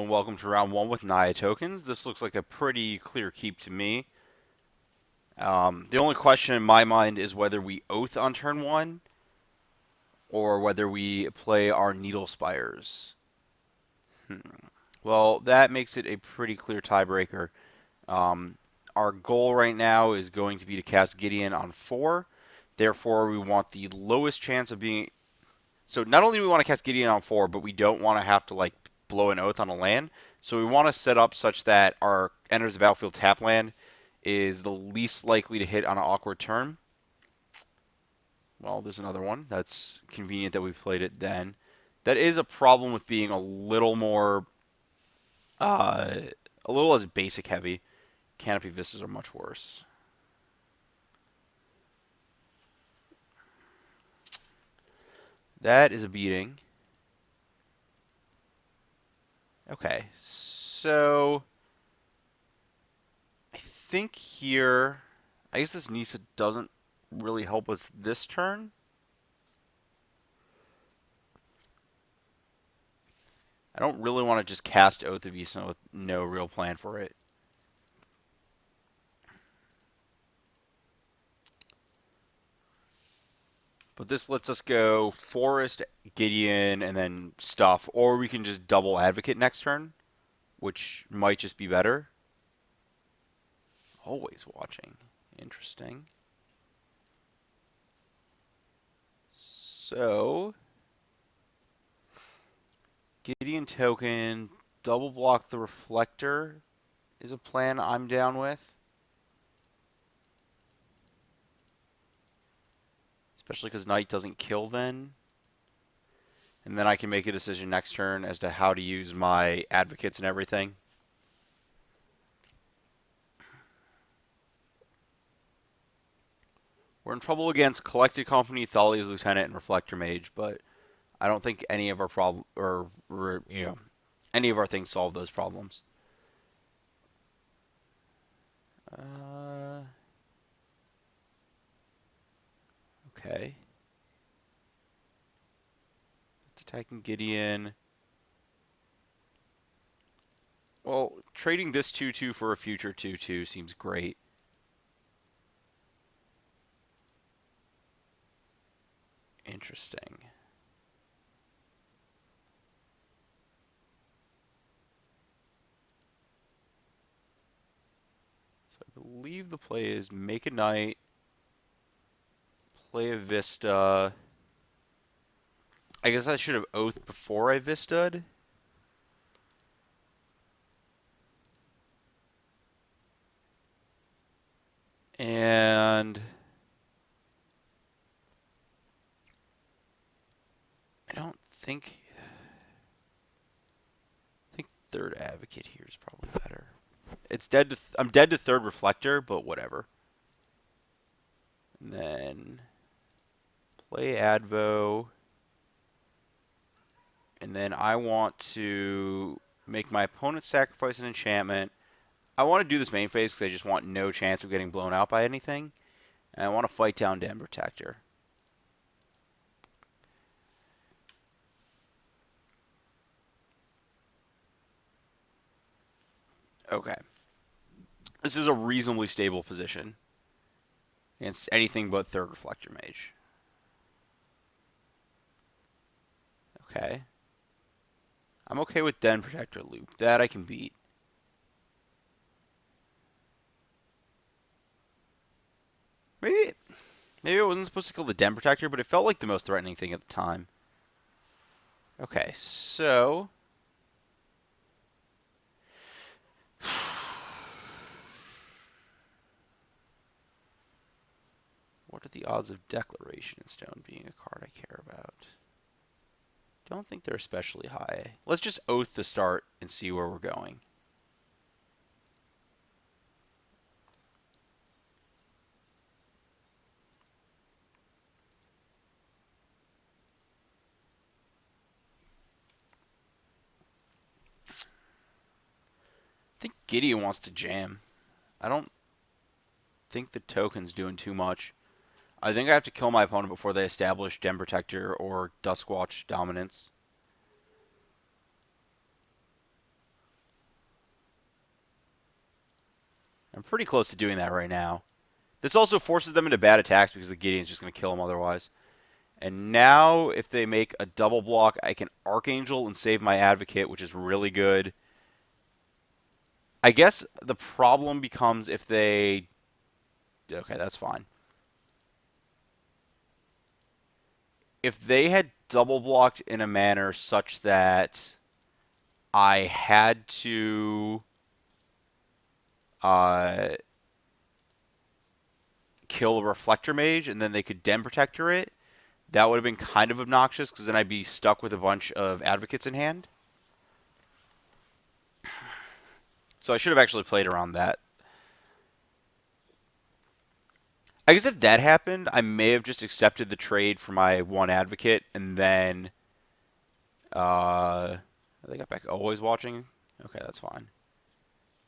and welcome to round one with Naya tokens. This looks like a pretty clear keep to me. The only question in my mind is whether we oath on turn one or whether we play our Needle Spires. Hmm. Well, that makes it a pretty clear tiebreaker. Um, our goal right now is going to be to cast Gideon on 4. Therefore, we want the lowest chance of being. So not only do we want to cast Gideon on 4, but we don't want to have to like blow an oath on a land. So we want to set up such that our enters the battlefield tap land is the least likely to hit on an awkward turn. Well, there's another one. That's convenient that we played it then. That is a problem with being a little more, uh, a little less basic heavy. Canopy Vistas are much worse. That is a beating. Okay, so I think here, I guess this Nisa doesn't really help us this turn. I don't really want to just cast Oath of Issa with no real plan for it. But this lets us go Forest, Gideon, and then stuff, or we can just double Advocate next turn, which might just be better. Always watching. Interesting. So, Gideon token, double block the Reflector is a plan I'm down with. Especially because Knight doesn't kill then. And then I can make a decision next turn as to how to use my advocates and everything. We're in trouble against Collected Company, Thalia's Lieutenant, and Reflector Mage, but I don't think any of our any of our things solve those problems. Okay. It's attacking Gideon. Well, trading this 2-2 for a future 2-2 seems great. Interesting. So I believe the play is make a Knight, play a Vista. I guess I should have Oath before I Vista'd. And I don't think. I think third Advocate here is probably better. It's dead to. I'm dead to third Reflector, but whatever. And then play Advo. And then I want to make my opponent sacrifice an enchantment. I want to do this main phase because I just want no chance of getting blown out by anything. And I want to fight down Den Protector. Okay. This is a reasonably stable position against anything but third Reflector Mage. Okay. I'm okay with Den Protector loop. That I can beat. Maybe maybe I wasn't supposed to kill the Den Protector, but it felt like the most threatening thing at the time. Okay, so what are the odds of Declaration in Stone being a card I care about? Don't think they're especially high. Let's just Oath to start and see where we're going. I think Gideon wants to jam. I don't think the token's doing too much. I think I have to kill my opponent before they establish Den Protector or Duskwatch dominance. I'm pretty close to doing that right now. This also forces them into bad attacks because the Gideon's just going to kill them otherwise. And now, if they make a double block, I can Archangel and save my Advocate, which is really good. I guess the problem becomes if they... Okay, that's fine. If they had double blocked in a manner such that I had to uh, kill a Reflector Mage and then they could Den Protector it, that would have been kind of obnoxious because then I'd be stuck with a bunch of Advocates in hand. So I should have actually played around that. I guess if that happened, I may have just accepted the trade for my one Advocate and then... they got back always watching. Okay, that's fine.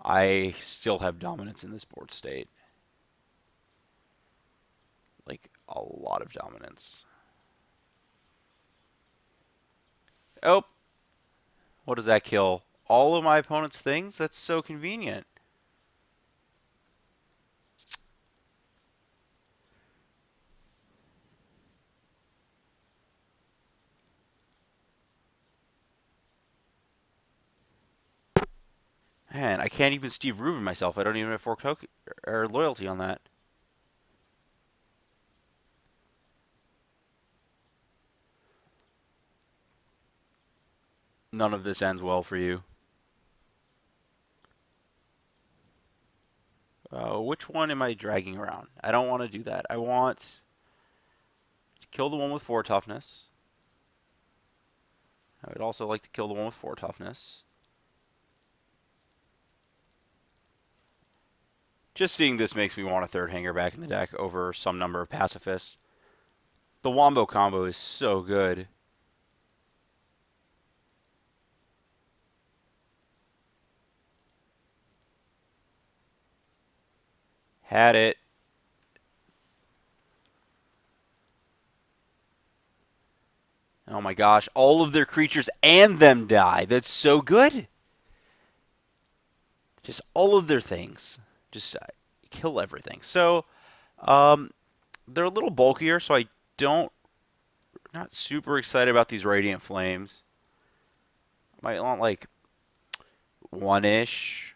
I still have dominance in this board state. Like, a lot of dominance. Oh, what does that kill? All of my opponent's things? That's so convenient. Man, I can't even Steve Rubin myself. I don't even have fork or loyalty on that. None of this ends well for you. Which one am I dragging around? I don't want to do that. I want to kill the one with 4 toughness. I would also like to kill the one with 4 toughness. Just seeing this makes me want a 3rd hanger back in the deck over some number of pacifists. The Wombo combo is so good. Had it. Oh my gosh, all of their creatures and them die. That's so good. Just all of their things. Just kill everything. So, um, they're a little bulkier, so I don't... Not super excited about these Radiant Flames. Might want like 1-ish.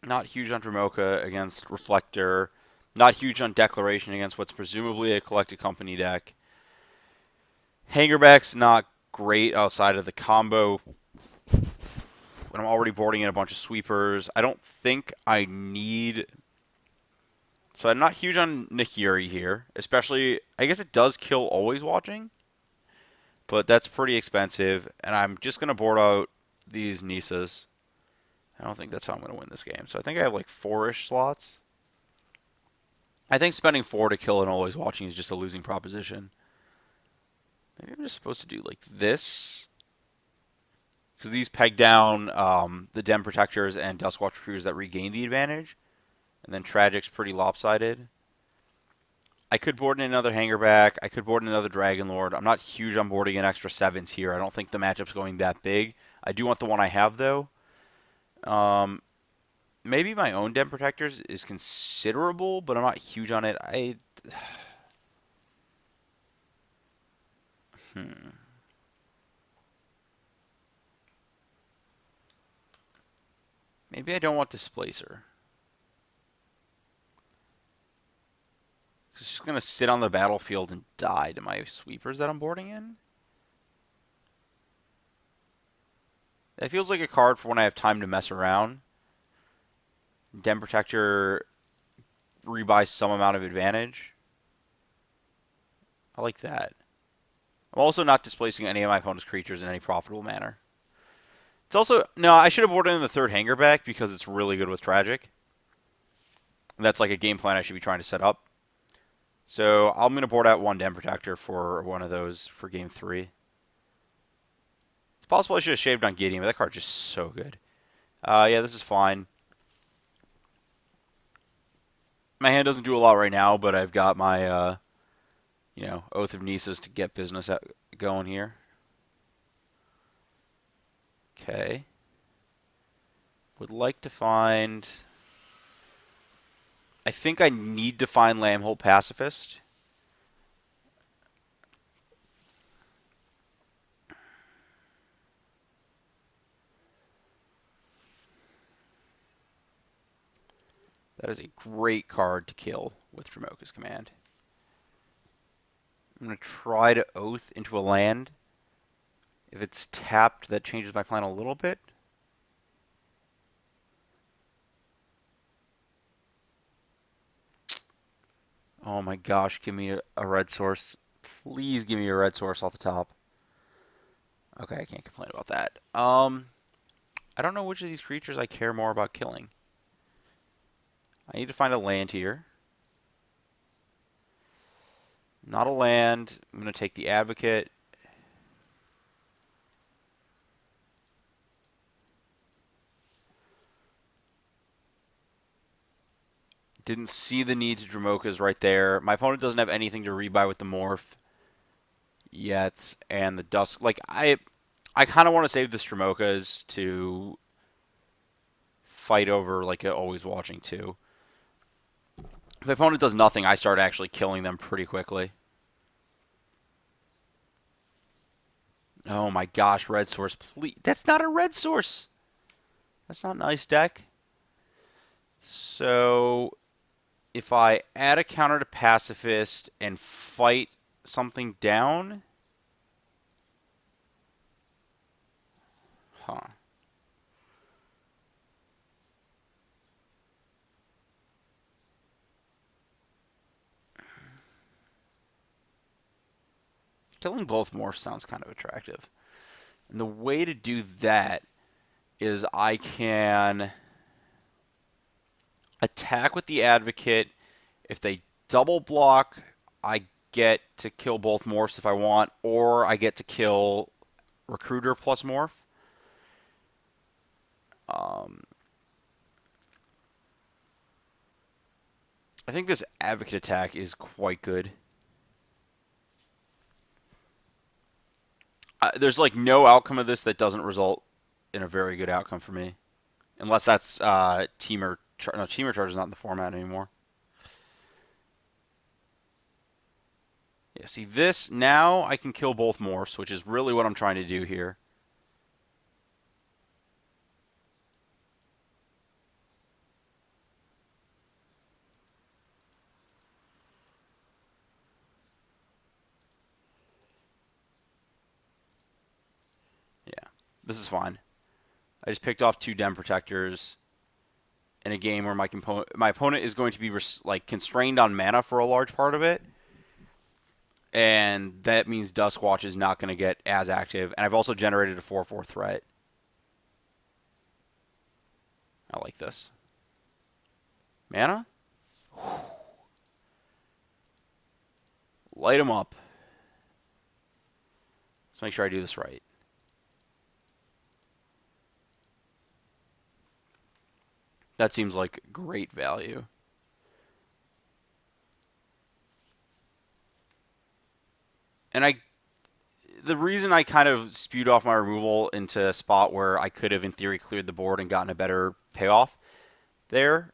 Not huge on Dromoka against Reflector. Not huge on Declaration against what's presumably a Collected Company deck. Hangerback's not great outside of the combo. When I'm already boarding in a bunch of sweepers. I don't think I need... So I'm not huge on Nahiri here. Especially, I guess it does kill Always Watching. But that's pretty expensive. And I'm just going to board out these Nisas. I don't think that's how I'm going to win this game. So I think I have like 4-ish slots. I think spending 4 to kill an Always Watching is just a losing proposition. Maybe I'm just supposed to do like this. Because these peg down the Den Protectors and Duskwatch Crews that regain the advantage. And then Tragic's pretty lopsided. I could board in another Hangerback. I could board in another Dragon Lord. I'm not huge on boarding in extra 7s here. I don't think the matchup's going that big. I do want the one I have, though. Maybe my own Den Protectors is considerable, but I'm not huge on it. Maybe I don't want Displacer. It's just going to sit on the battlefield and die to my sweepers that I'm boarding in. That feels like a card for when I have time to mess around. Den Protector rebuys some amount of advantage. I like that. I'm also not displacing any of my opponent's creatures in any profitable manner. It's also... No, I should have boarded in the 3rd Hangerback because it's really good with Tragic. That's like a game plan I should be trying to set up. So I'm going to board out 1 Den Protector for one of those for game 3. It's possible I should have shaved on Gideon, but that card's just so good. Yeah, this is fine. My hand doesn't do a lot right now, but I've got my, Oath of Nisas to get business going here. Okay. Would like to find... I think I need to find Lambholt Pacifist. That is a great card to kill with Dromoka's Command. I'm going to try to Oath into a land. If it's tapped, that changes my plan a little bit. Oh my gosh, give me a red source. Please give me a red source off the top. Okay, I can't complain about that. I don't know which of these creatures I care more about killing. I need to find a land here. Not a land. I'm going to take the Advocate. Didn't see the need to Dromoka's right there. My opponent doesn't have anything to rebuy with the Morph yet. And the Dusk... Like, I kind of want to save the Dromoka's to fight over, like, Always Watching too. If my opponent does nothing, I start actually killing them pretty quickly. Oh my gosh, red source, please. That's not a red source. That's not a nice deck. So, if I add a counter to Pacifist and fight something down... Huh. Killing both morphs sounds kind of attractive. And the way to do that is I can attack with the Advocate. If they double block, I get to kill both morphs if I want, or I get to kill Recruiter plus morph. I think this Advocate attack is quite good. There's like no outcome of this that doesn't result in a very good outcome for me. Unless that's Teamer. No, Teamer Charge is not in the format anymore. Yeah, see this, now I can kill both morphs, which is really what I'm trying to do here. Yeah, this is fine. I just picked off 2 Dem Protectors in a game where my opponent is going to be like constrained on mana for a large part of it. And that means Duskwatch is not going to get as active. And I've also generated a 4/4 threat. I like this. Mana? Light them up. Let's make sure I do this right. That seems like great value. And the reason I kind of spewed off my removal into a spot where I could have, in theory, cleared the board and gotten a better payoff there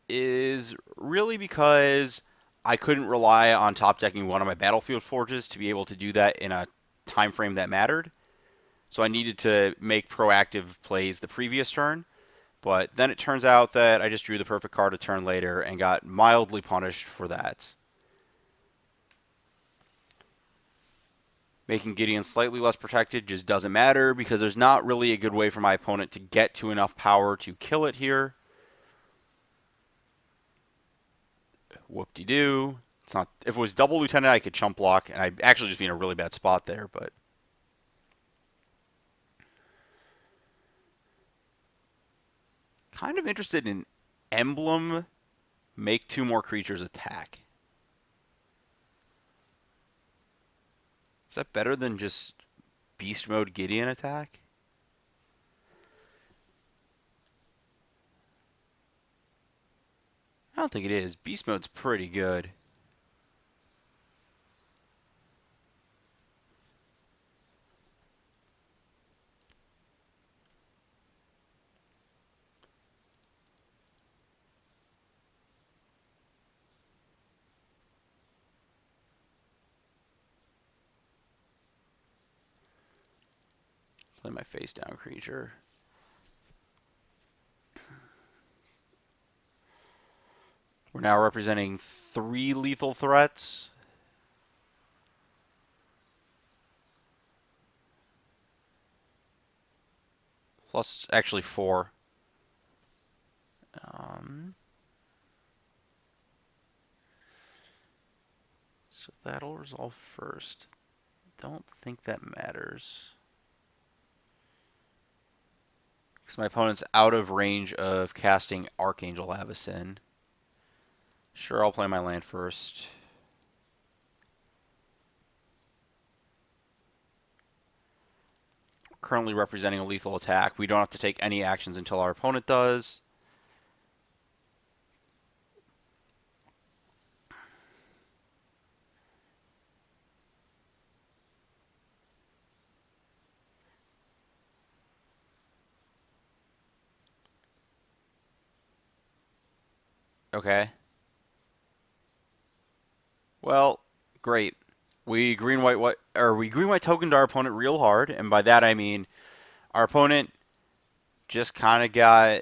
is really because I couldn't rely on top decking one of my Battlefield Forges to be able to do that in a time frame that mattered. So I needed to make proactive plays the previous turn. But then it turns out that I just drew the perfect card a turn later and got mildly punished for that. Making Gideon slightly less protected just doesn't matter because there's not really a good way for my opponent to get to enough power to kill it here. Whoop-de-doo. It's not. If it was double Lieutenant, I could chump block, and I'd actually just be in a really bad spot there, but... Kind of interested in Emblem, make 2 more creatures attack. Is that better than just Beast Mode Gideon attack? I don't think it is. Beast Mode's pretty good. Play my face down creature. We're now representing 3 lethal threats. Plus, actually 4. So that'll resolve first. Don't think that matters. Because my opponent's out of range of casting Archangel Avacyn. Sure, I'll play my land first. Currently representing a lethal attack. We don't have to take any actions until our opponent does. Okay. Well, great. We green white what or we green white tokened our opponent real hard, and by that I mean our opponent just kind of got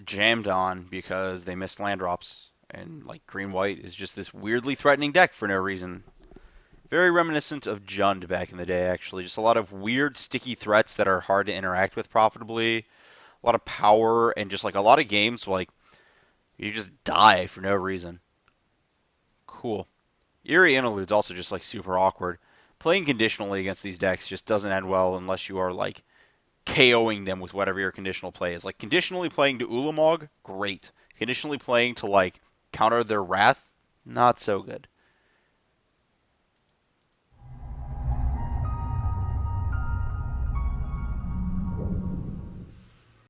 jammed on because they missed land drops, and like green white is just this weirdly threatening deck for no reason. Very reminiscent of Jund back in the day, actually. Just a lot of weird sticky threats that are hard to interact with profitably. A lot of power and just like a lot of games like you just die for no reason. Cool. Eerie Interlude's also just like super awkward. Playing conditionally against these decks just doesn't end well unless you are like KOing them with whatever your conditional play is. Like conditionally playing to Ulamog, great. Conditionally playing to like counter their wrath, not so good.